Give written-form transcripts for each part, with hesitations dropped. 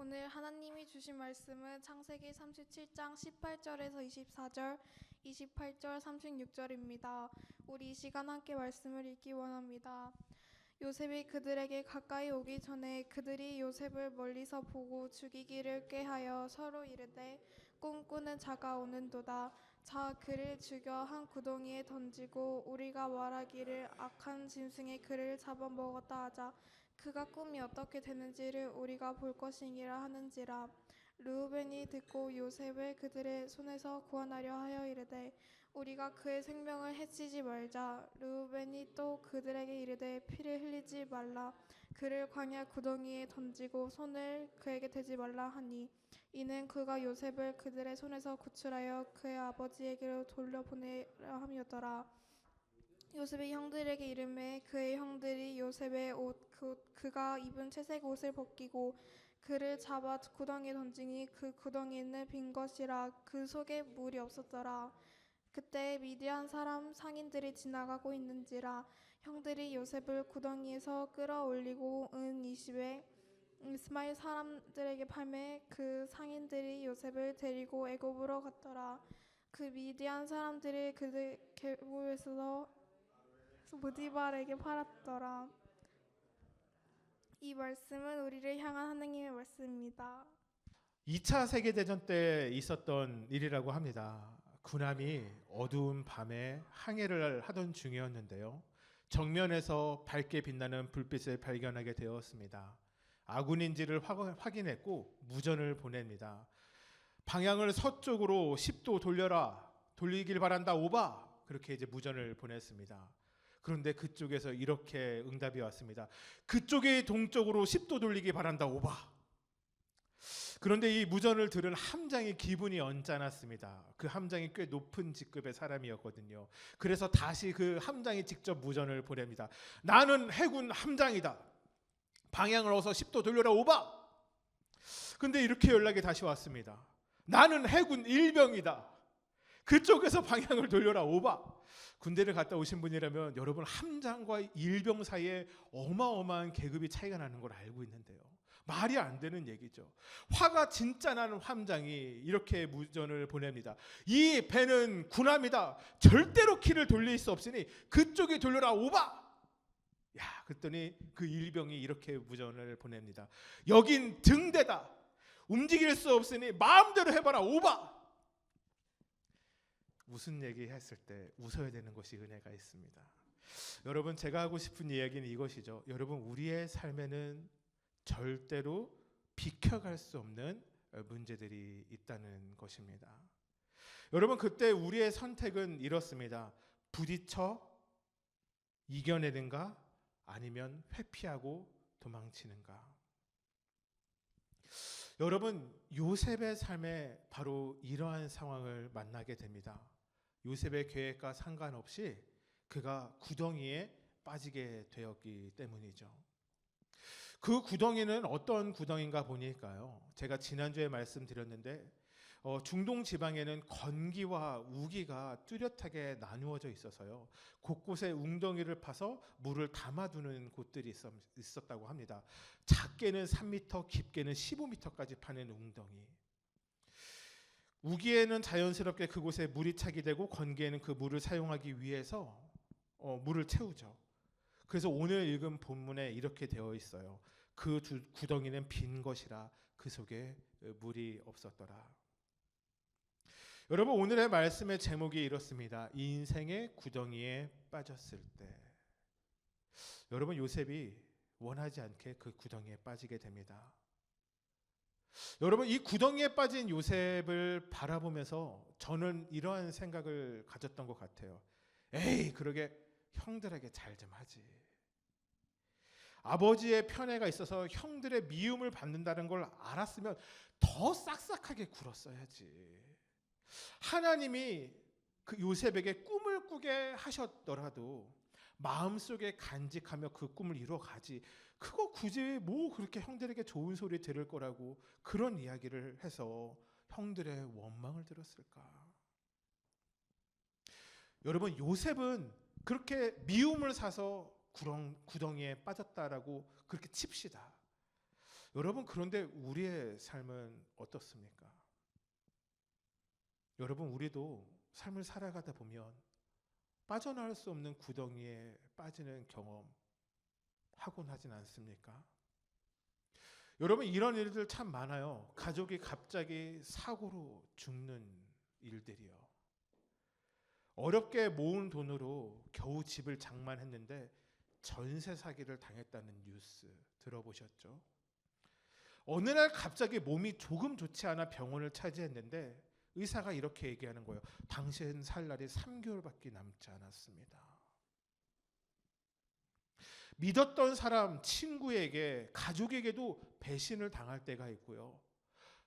오늘 하나님이 주신 말씀은 창세기 37장 18절에서 24절, 28절, 36절입니다. 우리 이 시간 함께 말씀을 읽기 원합니다. 요셉이 그들에게 가까이 오기 전에 그들이 요셉을 멀리서 보고 죽이기를 꾀하여 서로 이르되 꿈꾸는 자가 오는도다. 자, 그를 죽여 한 구덩이에 던지고 우리가 말하기를 악한 짐승이 그를 잡아먹었다 하자. 그가 꿈이 어떻게 되는지를 우리가 볼 것이니라 하는지라. 르우벤이 듣고 요셉을 그들의 손에서 구원하려 하여 이르되 우리가 그의 생명을 해치지 말자. 르우벤이 또 그들에게 이르되 피를 흘리지 말라. 그를 광야 구덩이에 던지고 손을 그에게 대지 말라 하니, 이는 그가 요셉을 그들의 손에서 구출하여 그의 아버지에게로 돌려보내려 함이었더라. 요셉이 형들에게 이르매 그의 형들이 요셉의 옷 그가 입은 채색 옷을 벗기고 그를 잡아 구덩이에 던지니 그 구덩이는 빈 것이라. 그 속에 물이 없었더라. 그때 미디안 사람 상인들이 지나가고 있는지라. 형들이 요셉을 구덩이에서 끌어올리고 은 20에 이스마엘 사람들에게 팔매 그 상인들이 요셉을 데리고 애굽으로 갔더라. 그 미디안 사람들이 그들 계보에서 무디발에게 팔았더라. 이 말씀은 우리를 향한 하나님의 말씀입니다. 2차 세계대전 때 있었던 일이라고 합니다. 군함이 어두운 밤에 항해를 하던 중이었는데요. 정면에서 밝게 빛나는 불빛을 발견하게 되었습니다. 아군인지를 확인했고 무전을 보냅니다. 방향을 서쪽으로 10도 돌리길 바란다, 오바. 그렇게 이제 무전을 보냈습니다. 그런데 그쪽에서 이렇게 응답이 왔습니다. 그쪽이 동쪽으로 10도 돌리기 바란다, 오바. 그런데 이 무전을 들은 함장이 기분이 언짢았습니다. 그 함장이 꽤 높은 직급의 사람이었거든요. 그래서 다시 그 함장이 직접 무전을 보냅니다. 나는 해군 함장이다. 방향을 어서 10도 돌려라, 오바. 근데 이렇게 연락이 다시 왔습니다. 나는 해군 일병이다. 그쪽에서 방향을 돌려라, 오바. 군대를 갔다 오신 분이라면 여러분, 함장과 일병 사이에 어마어마한 계급이 차이가 나는 걸 알고 있는데요. 말이 안 되는 얘기죠. 화가 진짜 나는 함장이 이렇게 무전을 보냅니다. 이 배는 군함이다. 절대로 키를 돌릴 수 없으니 그쪽에 돌려라, 오바. 야, 그랬더니 그 일병이 이렇게 무전을 보냅니다. 여긴 등대다. 움직일 수 없으니 마음대로 해봐라, 오바. 무슨 얘기 했을 때 웃어야 되는 것이 은혜가 있습니다. 여러분, 제가 하고 싶은 이야기는 이것이죠. 여러분, 우리의 삶에는 절대로 비켜갈 수 없는 문제들이 있다는 것입니다. 여러분, 그때 우리의 선택은 이렇습니다. 부딪혀 이겨내는가, 아니면 회피하고 도망치는가. 여러분, 요셉의 삶에 바로 이러한 상황을 만나게 됩니다. 요셉의 계획과 상관없이 그가 구덩이에 빠지게 되었기 때문이죠. 그 구덩이는 어떤 구덩이인가 보니까요, 제가 지난주에 말씀드렸는데 중동 지방에는 건기와 우기가 뚜렷하게 나누어져 있어서요, 곳곳에 웅덩이를 파서 물을 담아두는 곳들이 있었다고 합니다. 작게는 3m, 깊게는 15m까지 파는 웅덩이. 우기에는 자연스럽게 그곳에 물이 차게 되고, 건기에는 그 물을 사용하기 위해서 물을 채우죠. 그래서 오늘 읽은 본문에 이렇게 되어 있어요. 그 구덩이는 빈 것이라 그 속에 물이 없었더라. 여러분, 오늘의 말씀의 제목이 이렇습니다. 인생의 구덩이에 빠졌을 때. 여러분, 요셉이 원하지 않게 그 구덩이에 빠지게 됩니다. 여러분, 이 구덩이에 빠진 요셉을 바라보면서 저는 이러한 생각을 가졌던 것 같아요. 에이, 그러게 형들에게 잘 좀 하지. 아버지의 편애가 있어서 형들의 미움을 받는다는 걸 알았으면 더 싹싹하게 굴었어야지. 하나님이 그 요셉에게 꿈을 꾸게 하셨더라도 마음속에 간직하며 그 꿈을 이뤄가지. 그거 굳이 뭐 그렇게 형들에게 좋은 소리 들을 거라고 그런 이야기를 해서 형들의 원망을 들었을까? 여러분, 요셉은 그렇게 미움을 사서 구덩이에 빠졌다라고 그렇게 칩시다. 여러분, 그런데 우리의 삶은 어떻습니까? 여러분, 우리도 삶을 살아가다 보면 빠져나올 수 없는 구덩이에 빠지는 경험 하곤 하진 않습니까? 여러분, 이런 일들 참 많아요. 가족이 갑자기 사고로 죽는 일들이요. 어렵게 모은 돈으로 겨우 집을 장만했는데 전세 사기를 당했다는 뉴스 들어보셨죠? 어느 날 갑자기 몸이 조금 좋지 않아 병원을 차지했는데 의사가 이렇게 얘기하는 거예요. 당신 살 날이 3개월밖에 남지 않았습니다. 믿었던 사람, 친구에게, 가족에게도 배신을 당할 때가 있고요.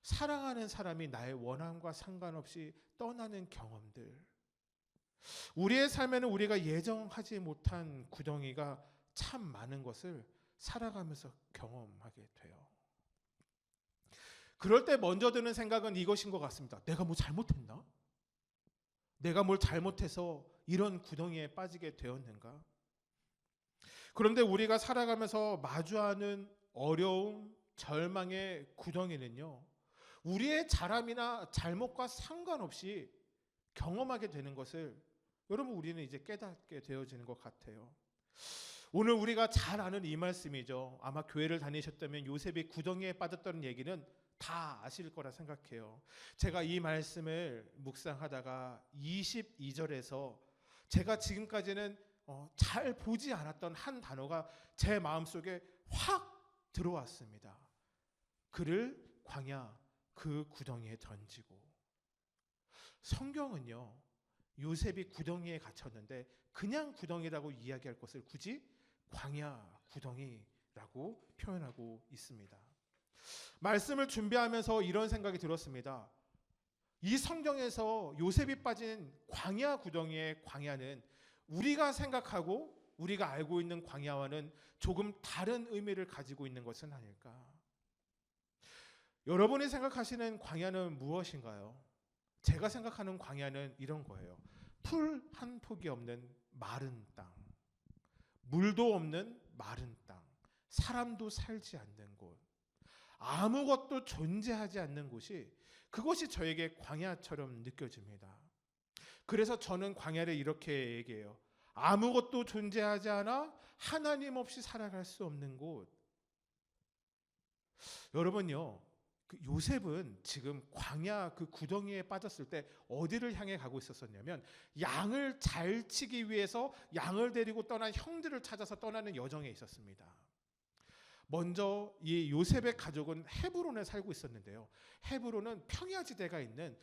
사랑하는 사람이 나의 원함과 상관없이 떠나는 경험들. 우리의 삶에는 우리가 예정하지 못한 구덩이가 참 많은 것을 살아가면서 경험하게 돼요. 그럴 때 먼저 드는 생각은 이것인 것 같습니다. 내가 뭐 잘못했나? 내가 뭘 잘못해서 이런 구덩이에 빠지게 되었는가? 그런데 우리가 살아가면서 마주하는 어려움, 절망의 구덩이는요, 우리의 잘함이나 잘못과 상관없이 경험하게 되는 것을 여러분, 우리는 이제 깨닫게 되어지는 것 같아요. 오늘 우리가 잘 아는 이 말씀이죠. 아마 교회를 다니셨다면 요셉이 구덩이에 빠졌다는 얘기는 다 아실 거라 생각해요. 제가 이 말씀을 묵상하다가 22절에서 제가 지금까지는 잘 보지 않았던 한 단어가 제 마음속에 확 들어왔습니다. 그를 광야 그 구덩이에 던지고. 성경은요, 요셉이 구덩이에 갇혔는데 그냥 구덩이라고 이야기할 것을 굳이 광야 구덩이라고 표현하고 있습니다. 말씀을 준비하면서 이런 생각이 들었습니다. 이 성경에서 요셉이 빠진 광야 구덩이의 광야는 우리가 생각하고 우리가 알고 있는 광야와는 조금 다른 의미를 가지고 있는 것은 아닐까? 여러분이 생각하시는 광야는 무엇인가요? 제가 생각하는 광야는 이런 거예요. 풀 한 폭이 없는 마른 땅, 물도 없는 마른 땅, 사람도 살지 않는 곳, 아무것도 존재하지 않는 곳이, 그것이 저에게 광야처럼 느껴집니다. 그래서 저는 광야를 이렇게 얘기해요. 아무것도 존재하지 않아 하나님 없이 살아갈 수 없는 곳. 여러분요, 그 요셉은 지금 광야 그 구덩이에 빠졌을 때 어디를 향해 가고 있었냐면 양을 잘 치기 위해서 양을 데리고 떠난 형들을 찾아서 떠나는 여정에 있었습니다. 먼저 이 요셉의 가족은 헤브론에 살고 있었는데요. 헤브론은 평야지대가 있는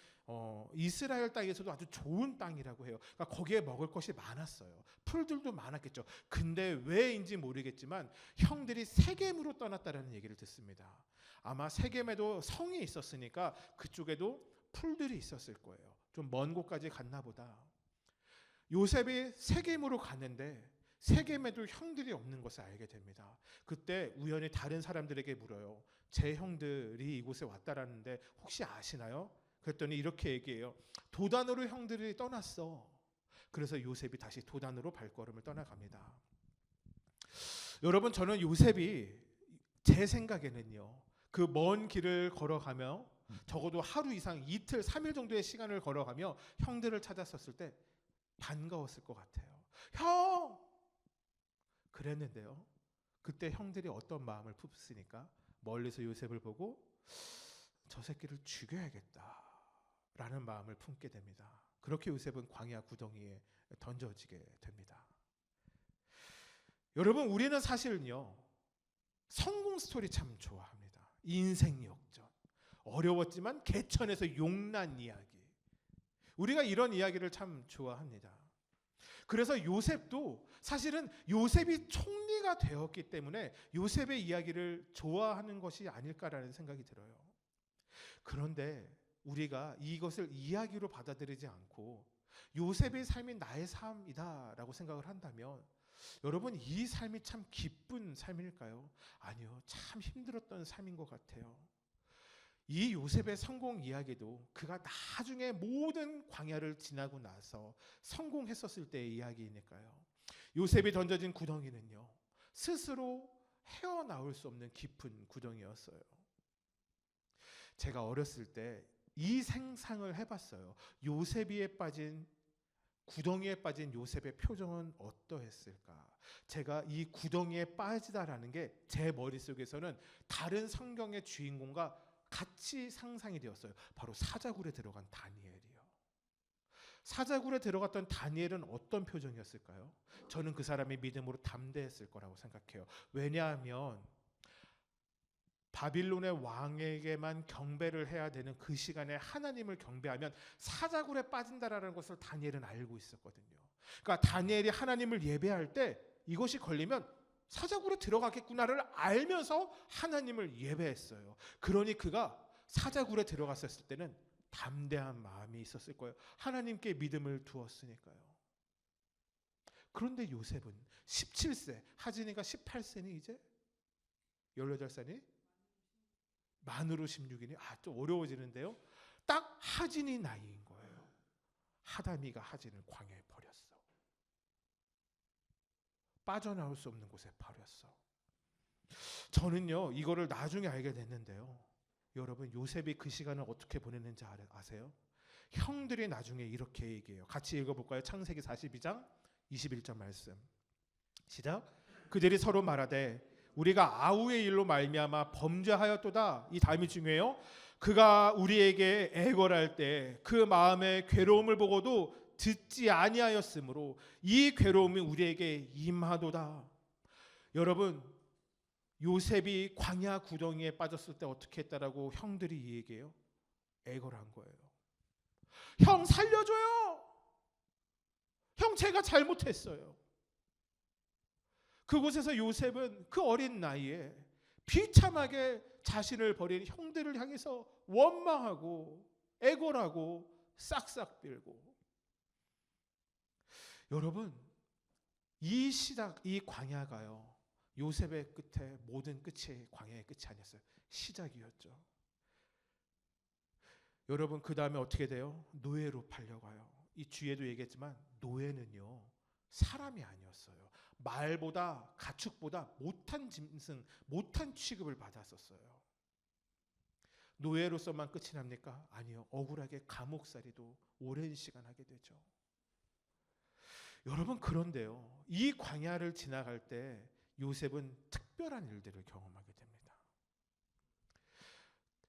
이스라엘 땅에서도 아주 좋은 땅이라고 해요. 그러니까 거기에 먹을 것이 많았어요. 풀들도 많았겠죠. 근데 왜인지 모르겠지만 형들이 세겜으로 떠났다는 얘기를 듣습니다. 아마 세겜에도 성이 있었으니까 그쪽에도 풀들이 있었을 거예요. 좀 먼 곳까지 갔나 보다. 요셉이 세겜으로 갔는데 세겜에도 형들이 없는 것을 알게 됩니다. 그때 우연히 다른 사람들에게 물어요. 제 형들이 이곳에 왔다라는데 혹시 아시나요? 그랬더니 이렇게 얘기해요. 도단으로 형들이 떠났어. 그래서 요셉이 다시 도단으로 발걸음을 떠나갑니다. 여러분, 저는 요셉이 제 생각에는요, 그 먼 길을 걸어가며 적어도 하루 이상 이틀, 3일 정도의 시간을 걸어가며 형들을 찾았었을 때 반가웠을 것 같아요. 형! 그랬는데요. 그때 형들이 어떤 마음을 품었으니까 멀리서 요셉을 보고 저 새끼를 죽여야겠다 라는 마음을 품게 됩니다. 그렇게 요셉은 광야 구덩이에 던져지게 됩니다. 여러분, 우리는 사실은요, 성공 스토리 참 좋아합니다. 인생 역전, 어려웠지만 개천에서 용난 이야기, 우리가 이런 이야기를 참 좋아합니다. 그래서 요셉도 사실은 요셉이 총리가 되었기 때문에 요셉의 이야기를 좋아하는 것이 아닐까라는 생각이 들어요. 그런데 우리가 이것을 이야기로 받아들이지 않고 요셉의 삶이 나의 삶이다라고 생각을 한다면 여러분, 이 삶이 참 기쁜 삶일까요? 아니요, 참 힘들었던 삶인 것 같아요. 이 요셉의 성공 이야기도 그가 나중에 모든 광야를 지나고 나서 성공했었을 때의 이야기니까요. 요셉이 던져진 구덩이는요, 스스로 헤어나올 수 없는 깊은 구덩이였어요. 제가 어렸을 때 이 생상을 해봤어요. 구덩이에 빠진 요셉의 표정은 어떠했을까? 제가 이 구덩이에 빠지다라는 게 제 머릿속에서는 다른 성경의 주인공과 같이 상상이 되었어요. 바로 사자굴에 들어간 다니엘이요. 사자굴에 들어갔던 다니엘은 어떤 표정이었을까요? 저는 그 사람이 믿음으로 담대했을 거라고 생각해요. 왜냐하면 바빌론의 왕에게만 경배를 해야 되는 그 시간에 하나님을 경배하면 사자굴에 빠진다라는 것을 다니엘은 알고 있었거든요. 그러니까 다니엘이 하나님을 예배할 때 이것이 걸리면 사자굴에 들어가겠구나를 알면서 하나님을 예배했어요. 그러니 그가 사자굴에 들어갔었을 때는 담대한 마음이 있었을 거예요. 하나님께 믿음을 두었으니까요. 그런데 요셉은 17세, 하진이가 18세니 이제 18살이 만으로 16이니 좀 어려워지는데요. 딱 하진이 나이인 거예요. 하다미가 하진을 광야에 버렸어. 빠져나올 수 없는 곳에 버렸어. 저는요 이거를 나중에 알게 됐는데요. 여러분 요셉이 그 시간을 어떻게 보냈는지 아세요? 형들이 나중에 이렇게 얘기해요. 같이 읽어볼까요? 창세기 42장 21절 말씀. 시작. 그들이 서로 말하되 우리가 아우의 일로 말미암아 범죄하였도다. 이 다음이 중요해요. 그가 우리에게 애걸할 때 그 마음의 괴로움을 보고도 듣지 아니하였으므로 이 괴로움이 우리에게 임하도다. 여러분 요셉이 광야 구덩이에 빠졌을 때 어떻게 했다라고 형들이 얘기해요? 애걸한 거예요. 형 살려줘요. 형 제가 잘못했어요. 그곳에서 요셉은 그 어린 나이에 비참하게 자신을 버린 형들을 향해서 원망하고 애걸하고 싹싹 빌고. 여러분 이 광야가요 요셉의 끝에 모든 끝이 광야의 끝이 아니었어요. 시작이었죠. 여러분 그 다음에 어떻게 돼요? 노예로 팔려가요. 이 주에도 얘기했지만 노예는요 사람이 아니었어요. 말보다 가축보다 못한 짐승, 못한 취급을 받았었어요. 노예로서만 끝이 납니까? 아니요. 억울하게 감옥살이도 오랜 시간 하게 되죠. 여러분 그런데요. 이 광야를 지나갈 때 요셉은 특별한 일들을 경험하게 됩니다.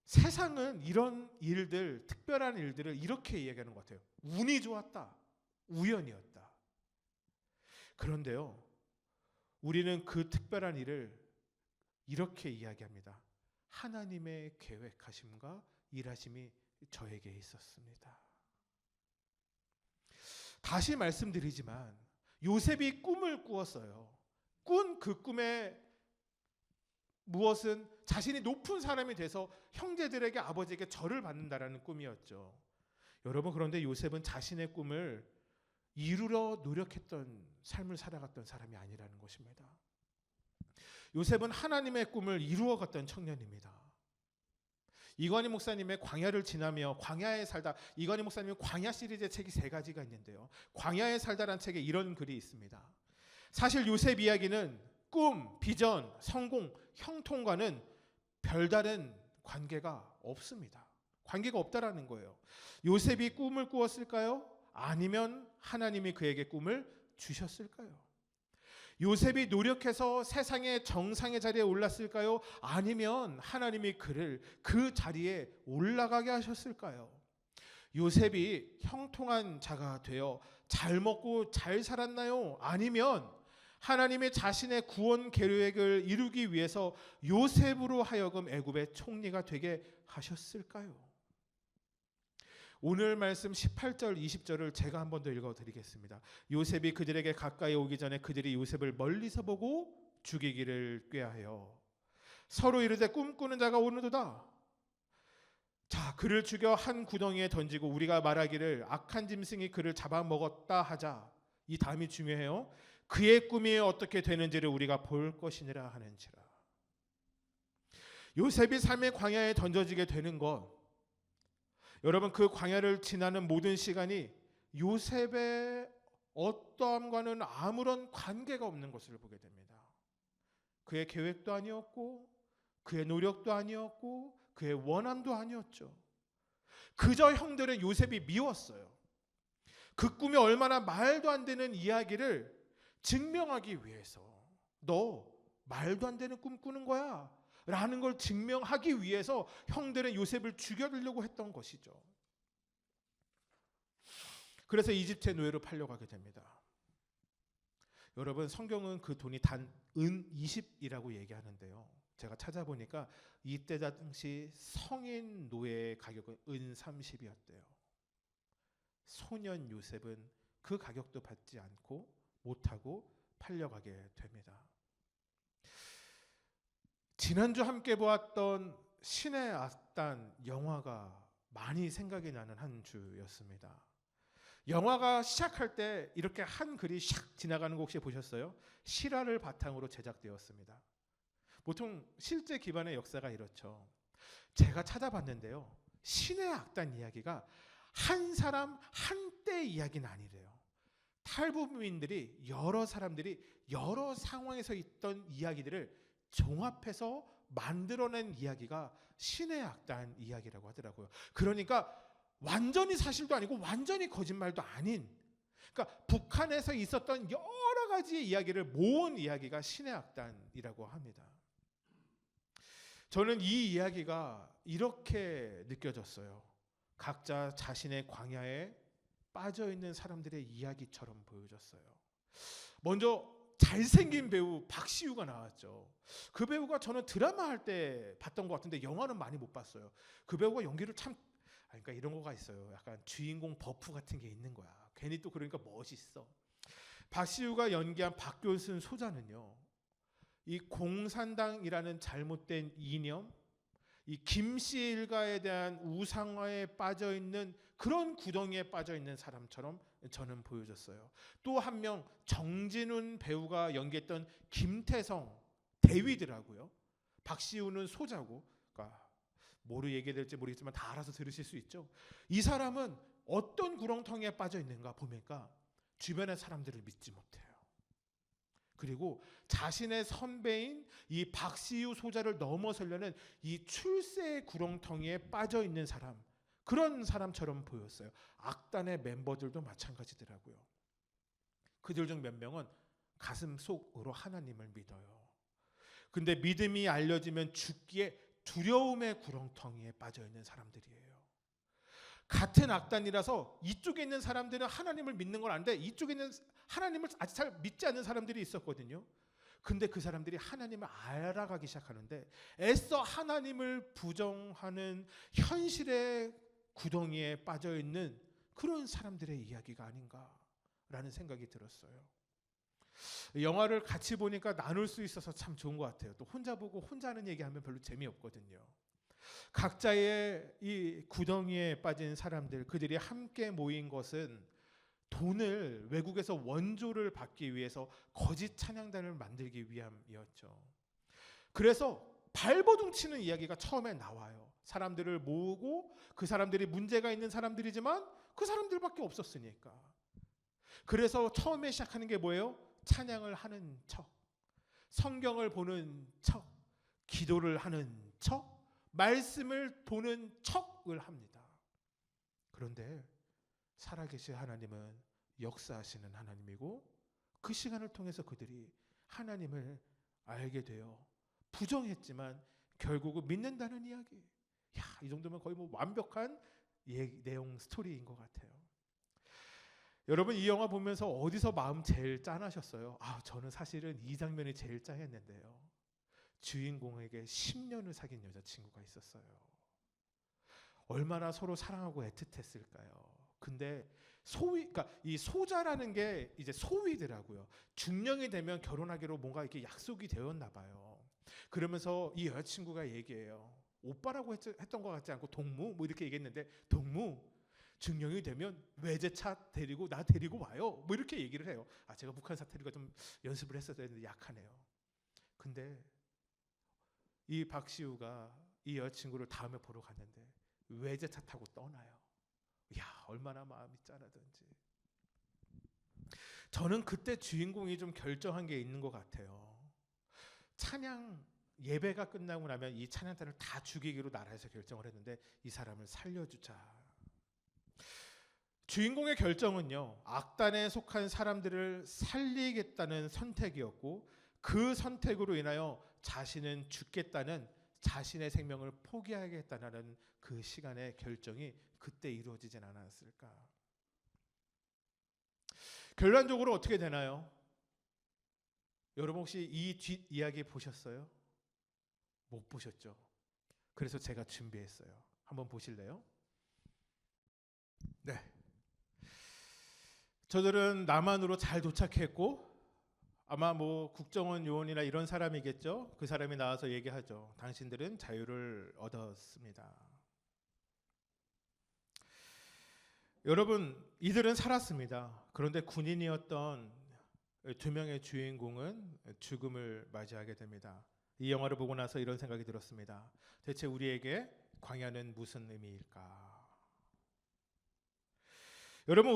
세상은 이런 일들, 특별한 일들을 이렇게 이야기하는 것 같아요. 운이 좋았다. 우연이었다. 그런데요. 우리는 그 특별한 일을 이렇게 이야기합니다. 하나님의 계획하심과 일하심이 저에게 있었습니다. 다시 말씀드리지만 요셉이 꿈을 꾸었어요. 꾼 그 꿈의 무엇은 자신이 높은 사람이 돼서 형제들에게 아버지에게 절을 받는다라는 꿈이었죠. 여러분 그런데 요셉은 자신의 꿈을 이루려 노력했던 삶을 살아갔던 사람이 아니라는 것입니다. 요셉은 하나님의 꿈을 이루어갔던 청년입니다. 이관희 목사님의 광야를 지나며 광야에 살다, 이관희 목사님의 광야 시리즈의 책이 3가지가 있는데요. 광야에 살다라는 책에 이런 글이 있습니다. 사실 요셉 이야기는 꿈, 비전, 성공, 형통과는 별다른 관계가 없습니다. 관계가 없다라는 거예요. 요셉이 꿈을 꾸었을까요? 아니면 하나님이 그에게 꿈을 주셨을까요? 요셉이 노력해서 세상의 정상의 자리에 올랐을까요? 아니면 하나님이 그를 그 자리에 올라가게 하셨을까요? 요셉이 형통한 자가 되어 잘 먹고 잘 살았나요? 아니면 하나님의 자신의 구원 계획을 이루기 위해서 요셉으로 하여금 애굽의 총리가 되게 하셨을까요? 오늘 말씀 18절 20절을 제가 한 번 더 읽어드리겠습니다. 요셉이 그들에게 가까이 오기 전에 그들이 요셉을 멀리서 보고 죽이기를 꾀하여 서로 이르되 꿈꾸는 자가 오는도다. 자, 그를 죽여 한 구덩이에 던지고 우리가 말하기를 악한 짐승이 그를 잡아먹었다 하자. 이 다음이 중요해요. 그의 꿈이 어떻게 되는지를 우리가 볼 것이니라 하는지라. 요셉이 삶의 광야에 던져지게 되는 것, 여러분 그 광야를 지나는 모든 시간이 요셉의 어떠함과는 아무런 관계가 없는 것을 보게 됩니다. 그의 계획도 아니었고 그의 노력도 아니었고 그의 원함도 아니었죠. 그저 형들은 요셉이 미웠어요. 그 꿈이 얼마나 말도 안 되는 이야기를 증명하기 위해서 너 말도 안 되는 꿈 꾸는 거야 라는 걸 증명하기 위해서 형들은 요셉을 죽여주려고 했던 것이죠. 그래서 이집트의 노예로 팔려가게 됩니다. 여러분, 성경은 그 돈이 단 은 20이라고 얘기하는데요. 제가 찾아보니까 이때 당시 성인 노예의 가격은 은 30이었대요. 소년 요셉은 그 가격도 받지 않고 못하고 팔려가게 됩니다. 지난주 함께 보았던 신의 악단 영화가 많이 생각이 나는 한 주였습니다. 영화가 시작할 때 이렇게 한 글이 샥 지나가는 거 혹시 보셨어요? 실화를 바탕으로 제작되었습니다. 보통 실제 기반의 역사가 이렇죠. 제가 찾아봤는데요. 신의 악단 이야기가 한 사람 한때 이야기는 아니래요. 탈북민들이 여러 사람들이 여러 상황에서 있던 이야기들을 종합해서 만들어낸 이야기가 신의 악단 이야기라고 하더라고요. 그러니까 완전히 사실도 아니고 완전히 거짓말도 아닌, 그러니까 북한에서 있었던 여러 가지 이야기를 모은 이야기가 신의 악단이라고 합니다. 저는 이 이야기가 이렇게 느껴졌어요. 각자 자신의 광야에 빠져있는 사람들의 이야기처럼 보여졌어요. 먼저 잘생긴 배우 박시우가 나왔죠. 그 배우가 저는 드라마 할 때 봤던 것 같은데 영화는 많이 못 봤어요. 그 배우가 연기를 참, 그러니까 이런 거가 있어요. 약간 주인공 버프 같은 게 있는 거야. 괜히 또 그러니까 멋있어. 박시우가 연기한 박교순 소자는요, 이 공산당이라는 잘못된 이념, 이 김씨 일가에 대한 우상화에 빠져 있는 그런 구덩이에 빠져 있는 사람처럼 저는 보여졌어요. 또 한 명 정진훈 배우가 연기했던 김태성 대위더라고요. 박시우는 소자고, 그러니까 뭐로 얘기될지 모르겠지만 다 알아서 들으실 수 있죠. 이 사람은 어떤 구렁텅이에 빠져 있는가 보니까 주변의 사람들을 믿지 못해요. 그리고 자신의 선배인 이 박시우 소자를 넘어서려는 이 출세의 구렁텅이에 빠져 있는 사람, 그런 사람처럼 보였어요. 악단의 멤버들도 마찬가지더라고요. 그들 중 몇 명은 가슴 속으로 하나님을 믿어요. 근데 믿음이 알려지면 죽기에 두려움의 구렁텅이에 빠져 있는 사람들이에요. 같은 악단이라서 이쪽에 있는 사람들은 하나님을 믿는 걸 아는데 이쪽에 있는 하나님을 아직 잘 믿지 않는 사람들이 있었거든요. 근데 그 사람들이 하나님을 알아가기 시작하는데 애써 하나님을 부정하는 현실의 구덩이에 빠져 있는 그런 사람들의 이야기가 아닌가라는 생각이 들었어요. 영화를 같이 보니까 나눌 수 있어서 참 좋은 것 같아요. 또 혼자 보고 혼자 하는 얘기하면 별로 재미없거든요. 각자의 이 구덩이에 빠진 사람들, 그들이 함께 모인 것은 돈을 외국에서 원조를 받기 위해서 거짓 찬양단을 만들기 위함이었죠. 그래서 발버둥 치는 이야기가 처음에 나와요. 사람들을 모으고 그 사람들이 문제가 있는 사람들이지만 그 사람들밖에 없었으니까. 그래서 처음에 시작하는 게 뭐예요? 찬양을 하는 척, 성경을 보는 척, 기도를 하는 척, 말씀을 보는 척을 합니다. 그런데 살아계신 하나님은 역사하시는 하나님이고 그 시간을 통해서 그들이 하나님을 알게 되어 부정했지만 결국은 믿는다는 이야기. 야, 이 정도면 거의 뭐 완벽한 내용 스토리인 것 같아요. 여러분, 이 영화 보면서 어디서 마음 제일 짠하셨어요? 저는 사실은 이 장면이 제일 짠했는데요. 주인공에게 10년을 사귄 여자친구가 있었어요. 얼마나 서로 사랑하고 애틋했을까요? 근데 그러니까 이 소자라는 게 이제 소위더라고요. 중령이 되면 결혼하기로 뭔가 이렇게 약속이 되었나 봐요. 그러면서 이 여자친구가 얘기해요. 오빠라고 했던 것 같지 않고 동무 뭐 이렇게 얘기했는데, 동무 중령이 되면 외제차 데리고 나 데리고 와요. 뭐 이렇게 얘기를 해요. 제가 북한 사투리가 좀 연습을 했어야 되는데 약하네요. 근데 이 박시우가 이 여자친구를 다음에 보러 갔는데 외제차 타고 떠나요. 야, 얼마나 마음이 짠하던지. 저는 그때 주인공이 좀 결정한 게 있는 것 같아요. 찬양 예배가 끝나고 나면 이 찬양단을 다 죽이기로 나라에서 결정을 했는데 이 사람을 살려주자. 주인공의 결정은요, 악단에 속한 사람들을 살리겠다는 선택이었고, 그 선택으로 인하여 자신은 죽겠다는, 자신의 생명을 포기하겠다는 그 시간의 결정이 그때 이루어지진 않았을까. 결론적으로 어떻게 되나요? 여러분 혹시 이 뒷 이야기 보셨어요? 못 보셨죠? 그래서 제가 준비했어요. 한번 보실래요? 네. 저들은 남한으로 잘 도착했고, 아마 뭐 국정원 요원이나 이런 사람이겠죠. 그 사람이 나와서 얘기하죠. 당신들은 자유를 얻었습니다. 여러분, 이들은 살았습니다. 그런데 군인이었던 두 명의 주인공은 죽음을 맞이하게 됩니다. 이 영화를 보고 나서 이런 생각이 들었습니다. 대체 우리에게 광야는 무슨 의미일까? 여러분,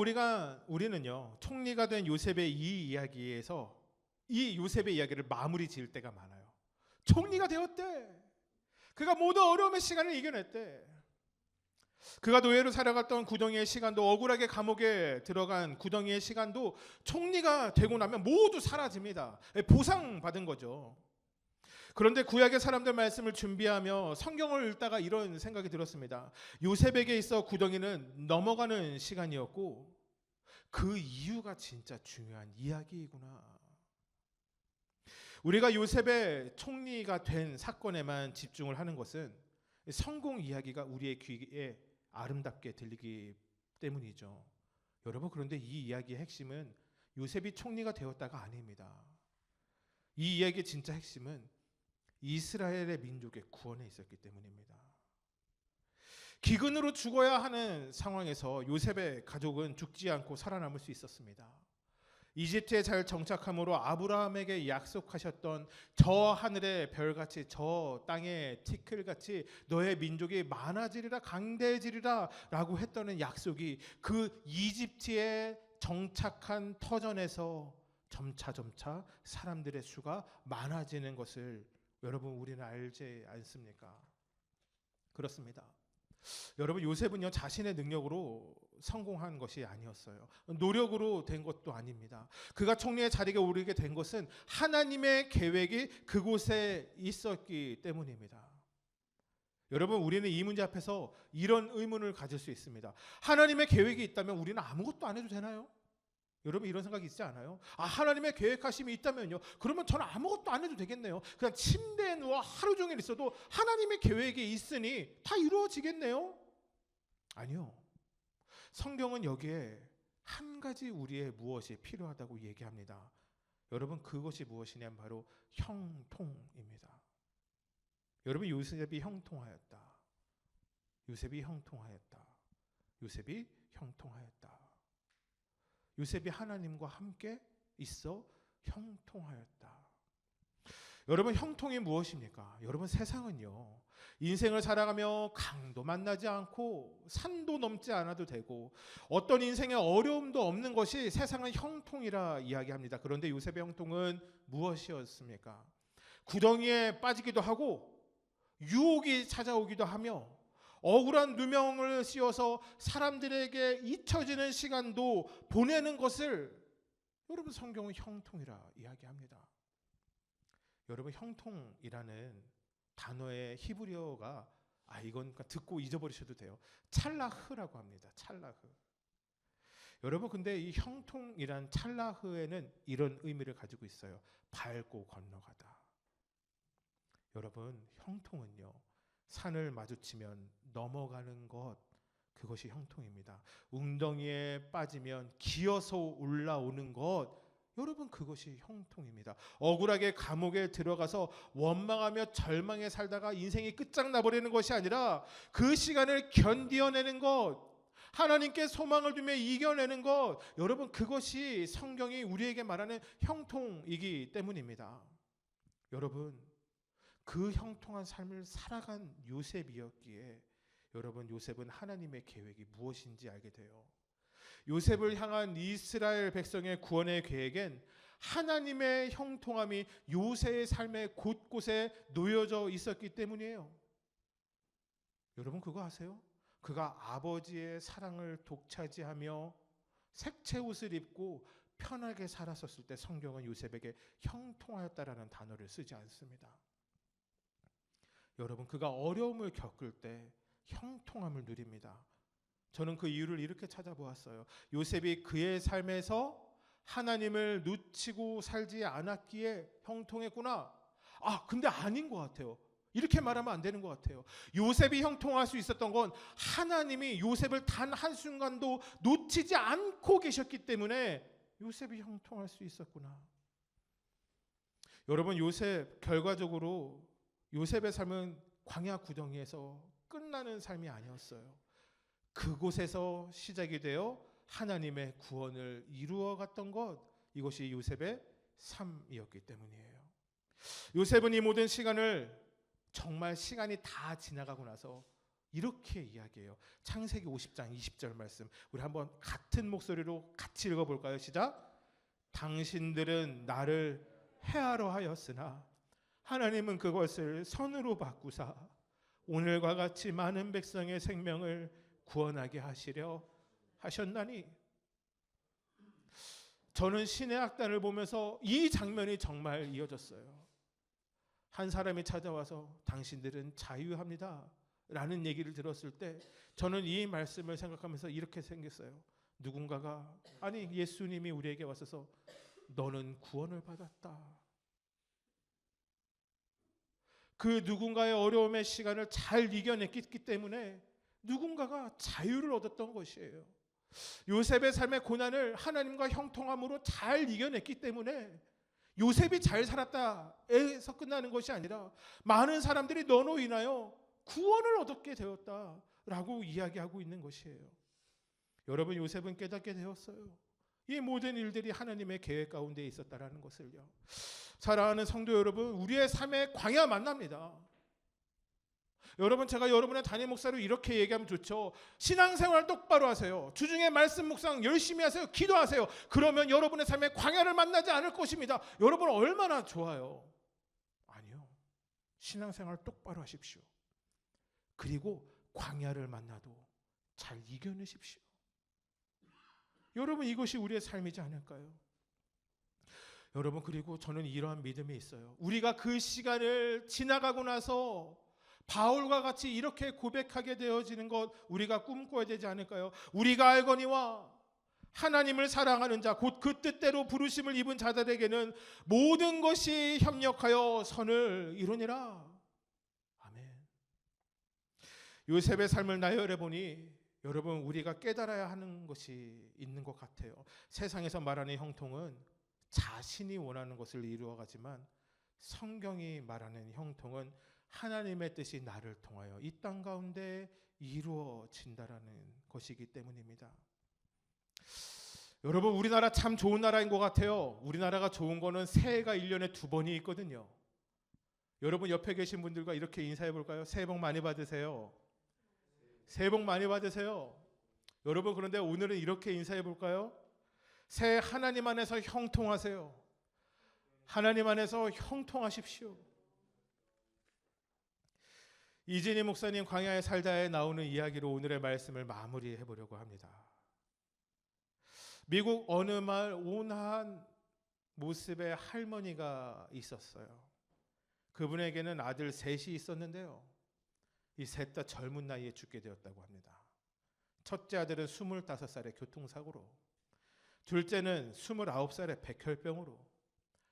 우리는요, 총리가 된 요셉의 이 이야기에서 이 요셉의 이야기를 마무리 지을 때가 많아요. 총리가 되었대. 그가 모든 어려움의 시간을 이겨냈대. 그가 노예로 살아갔던 구덩이의 시간도, 억울하게 감옥에 들어간 구덩이의 시간도 총리가 되고 나면 모두 사라집니다. 보상받은 거죠. 그런데 구약의 사람들 말씀을 준비하며 성경을 읽다가 이런 생각이 들었습니다. 요셉에게 있어 구덩이는 넘어가는 시간이었고, 그 이유가 진짜 중요한 이야기이구나. 우리가 요셉의 총리가 된 사건에만 집중을 하는 것은 성공 이야기가 우리의 귀에 아름답게 들리기 때문이죠. 여러분, 그런데 이 이야기의 핵심은 요셉이 총리가 되었다가 아닙니다. 이 이야기의 진짜 핵심은 이스라엘의 민족의 구원에 있었기 때문입니다. 기근으로 죽어야 하는 상황에서 요셉의 가족은 죽지 않고 살아남을 수 있었습니다. 이집트에 잘 정착함으로 아브라함에게 약속하셨던 저 하늘의 별같이 저 땅의 티끌같이 너의 민족이 많아지리라 강대해지리라 라고 했던 약속이 그 이집트에 정착한 터전에서 점차 사람들의 수가 많아지는 것을 여러분 우리는 알지 않습니까? 그렇습니다. 여러분, 요셉은요 자신의 능력으로 성공한 것이 아니었어요. 노력으로 된 것도 아닙니다. 그가 총리의 자리에 오르게 된 것은 하나님의 계획이 그곳에 있었기 때문입니다. 여러분, 우리는 이 문제 앞에서 이런 의문을 가질 수 있습니다. 하나님의 계획이 있다면 우리는 아무것도 안 해도 되나요? 여러분, 이런 생각이 있지 않아요? 하나님의 계획하심이 있다면요, 그러면 저는 아무것도 안 해도 되겠네요. 그냥 침대에 누워 하루 종일 있어도 하나님의 계획이 있으니 다 이루어지겠네요? 아니요. 성경은 여기에 한 가지 우리의 무엇이 필요하다고 얘기합니다. 여러분, 그것이 무엇이냐면 바로 형통입니다. 여러분, 요셉이 형통하였다. 요셉이 형통하였다. 요셉이 형통하였다. 요셉이 하나님과 함께 있어 형통하였다. 여러분, 형통이 무엇입니까? 여러분, 세상은요, 인생을 살아가며 강도 만나지 않고 산도 넘지 않아도 되고 어떤 인생의 어려움도 없는 것이 세상은 형통이라 이야기합니다. 그런데 요셉의 형통은 무엇이었습니까? 구덩이에 빠지기도 하고 유혹이 찾아오기도 하며 억울한 누명을 씌워서 사람들에게 잊혀지는 시간도 보내는 것을 여러분 성경은 형통이라 이야기합니다. 여러분, 형통이라는 단어의 히브리어가 이건 듣고 잊어버리셔도 돼요. 찰라흐라고 합니다. 찰라흐. 여러분, 근데 이 형통이란 찰라흐에는 이런 의미를 가지고 있어요. 밟고 건너가다. 여러분, 형통은요, 산을 마주치면 넘어가는 것, 그것이 형통입니다. 웅덩이에 빠지면 기어서 올라오는 것, 여러분, 그것이 형통입니다. 억울하게 감옥에 들어가서 원망하며 절망에 살다가 인생이 끝장나버리는 것이 아니라 그 시간을 견디어내는 것, 하나님께 소망을 두며 이겨내는 것, 여러분, 그것이 성경이 우리에게 말하는 형통이기 때문입니다. 여러분, 그 형통한 삶을 살아간 요셉이었기에 여러분, 요셉은 하나님의 계획이 무엇인지 알게 돼요. 요셉을 향한 이스라엘 백성의 구원의 계획엔 하나님의 형통함이 요셉의 삶의 곳곳에 놓여져 있었기 때문이에요. 여러분 그거 아세요? 그가 아버지의 사랑을 독차지하며 색채 옷을 입고 편하게 살았었을 때 성경은 요셉에게 형통하였다라는 단어를 쓰지 않습니다. 여러분 그가 어려움을 겪을 때 형통함을 누립니다. 저는 그 이유를 이렇게 찾아보았어요. 요셉이 그의 삶에서 하나님을 놓치고 살지 않았기에 형통했구나. 근데 아닌 것 같아요. 이렇게 말하면 안 되는 것 같아요. 요셉이 형통할 수 있었던 건 하나님이 요셉을 단 한순간도 놓치지 않고 계셨기 때문에 요셉이 형통할 수 있었구나. 여러분 요셉 결과적으로 요셉의 삶은 광야 구덩이에서 끝나는 삶이 아니었어요. 그곳에서 시작이 되어 하나님의 구원을 이루어갔던 것, 이것이 요셉의 삶이었기 때문이에요. 요셉은 이 모든 시간을 정말 시간이 다 지나가고 나서 이렇게 이야기해요. 창세기 50장 20절 말씀 우리 한번 같은 목소리로 같이 읽어볼까요? 시작. 당신들은 나를 해하려 하였으나 하나님은 그것을 선으로 바꾸사 오늘과 같이 많은 백성의 생명을 구원하게 하시려 하셨나니. 저는 신의 악단을 보면서 이 장면이 정말 이어졌어요. 한 사람이 찾아와서 당신들은 자유합니다 라는 얘기를 들었을 때 저는 이 말씀을 생각하면서 이렇게 생겼어요. 누군가가 아니 예수님이 우리에게 와서 너는 구원을 받았다. 그 누군가의 어려움의 시간을 잘 이겨냈기 때문에 누군가가 자유를 얻었던 것이에요. 요셉의 삶의 고난을 하나님과 형통함으로 잘 이겨냈기 때문에 요셉이 잘 살았다에서 끝나는 것이 아니라 많은 사람들이 너로 인하여 구원을 얻게 되었다라고 이야기하고 있는 것이에요. 여러분 요셉은 깨닫게 되었어요. 이 모든 일들이 하나님의 계획 가운데 있었다라는 것을요. 사랑하는 성도 여러분, 우리의 삶의 광야 만납니다. 여러분 제가 여러분의 담임 목사로 이렇게 얘기하면 좋죠. 신앙생활 똑바로 하세요. 주중에 말씀 묵상 열심히 하세요. 기도하세요. 그러면 여러분의 삶의 광야를 만나지 않을 것입니다. 여러분 얼마나 좋아요. 아니요. 신앙생활 똑바로 하십시오. 그리고 광야를 만나도 잘 이겨내십시오. 여러분 이것이 우리의 삶이지 않을까요? 여러분 그리고 저는 이러한 믿음이 있어요. 우리가 그 시간을 지나가고 나서 바울과 같이 이렇게 고백하게 되어지는 것 우리가 꿈꿔야 되지 않을까요? 우리가 알거니와 하나님을 사랑하는 자 곧 그 뜻대로 부르심을 입은 자들에게는 모든 것이 협력하여 선을 이루니라. 아멘. 요셉의 삶을 나열해 보니 여러분 우리가 깨달아야 하는 것이 있는 것 같아요. 세상에서 말하는 형통은 자신이 원하는 것을 이루어가지만 성경이 말하는 형통은 하나님의 뜻이 나를 통하여 이 땅 가운데 이루어진다라는 것이기 때문입니다. 여러분 우리나라 참 좋은 나라인 것 같아요. 우리나라가 좋은 거는 새해가 1년에 2번이 있거든요. 여러분 옆에 계신 분들과 이렇게 인사해 볼까요? 새해 복 많이 받으세요. 새해 복 많이 받으세요. 여러분 그런데 오늘은 이렇게 인사해 볼까요? 새해 하나님 안에서 형통하세요. 하나님 안에서 형통하십시오. 이진희 목사님 광야에 살다에 나오는 이야기로 오늘의 말씀을 마무리해 보려고 합니다. 미국 어느 마을 온화한 모습의 할머니가 있었어요. 그분에게는 아들 셋이 있었는데요. 이 셋 다 젊은 나이에 죽게 되었다고 합니다. 첫째 아들은 25살에 교통사고로, 둘째는 29살에 백혈병으로,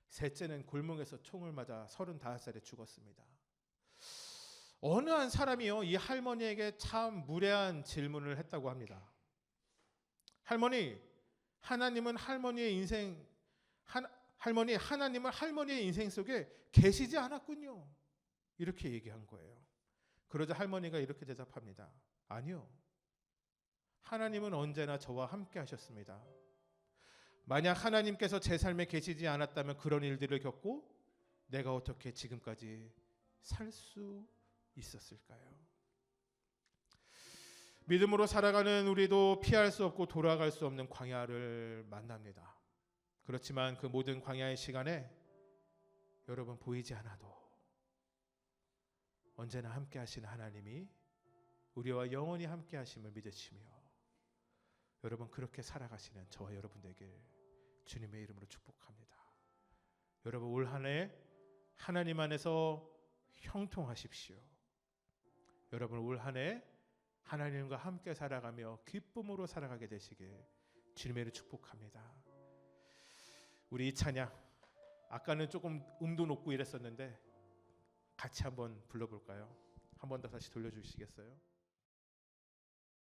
셋째는 골목에서 총을 맞아 35살에 죽었습니다. 어느 한 사람이요 이 할머니에게 참 무례한 질문을 했다고 합니다. 할머니, 하나님은 할머니의 인생 하나님은 할머니의 인생 속에 계시지 않았군요. 이렇게 얘기한 거예요. 그러자 할머니가 이렇게 대답합니다. 아니요. 하나님은 언제나 저와 함께 하셨습니다. 만약 하나님께서 제 삶에 계시지 않았다면 그런 일들을 겪고 내가 어떻게 지금까지 살 수 있었을까요? 믿음으로 살아가는 우리도 피할 수 없고 돌아갈 수 없는 광야를 만납니다. 그렇지만 그 모든 광야의 시간에 여러분 보이지 않아도 언제나 함께 하시는 하나님이 우리와 영원히 함께 하심을 믿으시며 여러분 그렇게 살아가시는 저와 여러분 되길 주님의 이름으로 축복합니다. 여러분 올 한 해 하나님 안에서 형통하십시오. 여러분 올 한 해 하나님과 함께 살아가며 기쁨으로 살아가게 되시길 주님의 이름으로 축복합니다. 우리 이 찬양 아까는 조금 음도 높고 이랬었는데 같이 한번 불러볼까요? 한 번 더 다시 돌려주시겠어요?